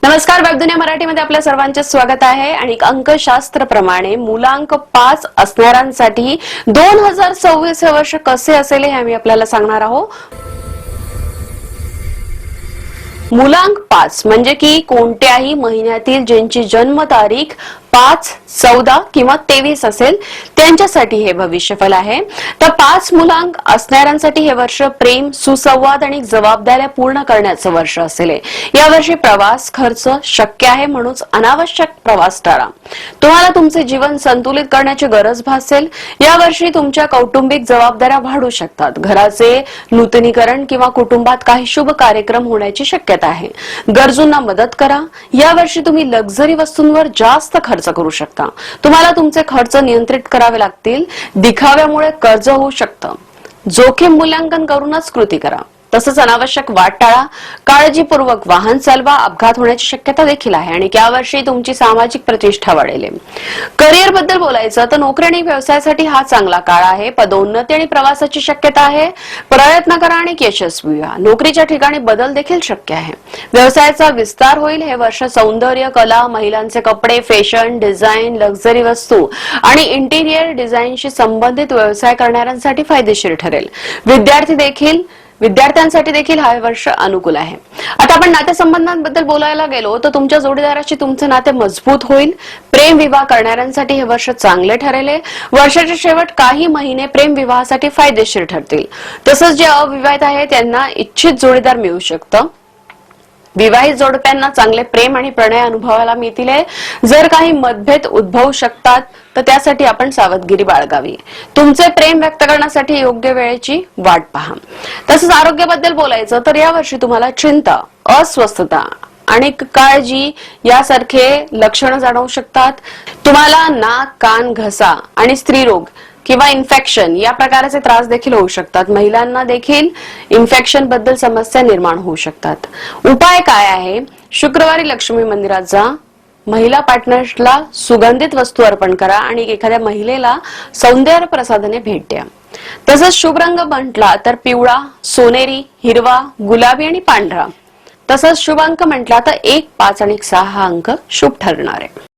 नमस्कार, वेबदुनिया मराठीमध्ये आपल्या सर्वांचे स्वागत आहे। आणि अंकशास्त्रप्रमाणे मूलांक 5 असणाऱ्यांसाठी 2026 हे वर्ष कसे असेल हे आम्ही आपल्याला सांगणार आहोत। मूलांक 5 म्हणजे की कोणत्याही महिन्यातील ज्यांची जन्म तारीख 5, 14 किंवा 23 असेल त्यांच्यासाठी हे भविष्यफल आहे। तर 5 मूलांक असणाऱ्यांसाठी हे वर्ष प्रेम, सुसंवाद आणि जबाबदाऱ्या पूर्ण करण्याचं वर्ष असेल। या वर्षी प्रवास खर्च शक्य आहे, म्हणून अनावश्यक प्रवास टाळा। तुम्हाला तुमचे जीवन संतुलित करण्याची गरज भासेल। या वर्षी तुमच्या कौटुंबिक जबाबदाऱ्या वाढू शकतात। घराचे नूतनीकरण किंवा कुटुंबात काही शुभ कार्यक्रम होण्याची शक्यता आहे। गरजूंना मदत करा। या वर्षी तुम्ही लक्झरी वस्तूंवर जास्त खर्च करू शकता। तुम्हाला तुमचे खर्च नियंत्रित करावे लागतील। दिखाव्यामुळे कर्ज होऊ शकतं। जोखीम मूल्यांकन करूनच कृती करा। तसंच अनावश्यक वाट टाळा। काळजीपूर्वक वाहन चालवा। अपघात होण्याची शक्यता देखील आहे आणि यावर्षी तुमची सामाजिक प्रतिष्ठा वाढेल। करिअर बद्दल बोलायचं तर नोकरी आणि व्यवसायासाठी हा चांगला काळ आहे। पदोन्नती आणि प्रवासाची शक्यता आहे। प्रयत्न करा आणि यशस्वी व्हा। नोकरीच्या ठिकाणी बदल देखील शक्य आहे। व्यवसायाचा विस्तार होईल। हे वर्ष सौंदर्य, कला, महिलांचे कपडे, फॅशन, डिझाईन, लक्झरी वस्तू आणि इंटिरियर डिझाईनशी संबंधित व्यवसाय करणाऱ्यांसाठी फायदेशीर ठरेल। विद्यार्थ्यांसाठी देखील हा वर्ष अनुकूल आहे। आता आपण नातेसंबंधांबद्दल बोलायला गेलो तर तुमच्या जोडीदाराशी तुमचे नाते मजबूत होईल। प्रेम विवाह करणाऱ्यांसाठी हे वर्ष चांगले ठरेल। वर्षाचे शेवट काही महिने प्रेम विवाहासाठी फायदेशीर ठरतील। तसंच जे अविवाहित आहेत त्यांना इच्छित जोडीदार मिळू शकतं। विवाहित जोडप्यांना चांगले प्रेम आणि प्रणय अनुभवायला मिळतील। जर काही मतभेद उद्भवू शकतात तर त्यासाठी आपण सावधगिरी बाळगावी। तुमचे प्रेम व्यक्त करण्यासाठी योग्य वेळेची वाट पहा। तसंच आरोग्याबद्दल बोलायचं तर या वर्षी तुम्हाला चिंता, अस्वस्थता आणि काळजी यासारखे लक्षणं जाणवू शकतात। तुम्हाला नाक, कान, घसा आणि स्त्रीरोग किंवा इन्फेक्शन या प्रकारचे त्रास देखील होऊ शकतात। महिलांना देखील इन्फेक्शन बद्दल समस्या निर्माण होऊ शकतात। उपाय काय आहे? शुक्रवारी लक्ष्मी मंदिरात जा। महिला पार्टनर्सला सुगंधित वस्तू अर्पण करा आणि एखाद्या महिलेला सौंदर्य प्रसादाने भेट द्या। तसंच शुभ रंग म्हटला तर पिवळा, सोनेरी, हिरवा, गुलाबी आणि पांढरा। तसंच शुभ अंक म्हटला तर 1, 5 आणि 6 हा अंक शुभ ठरणार आहे।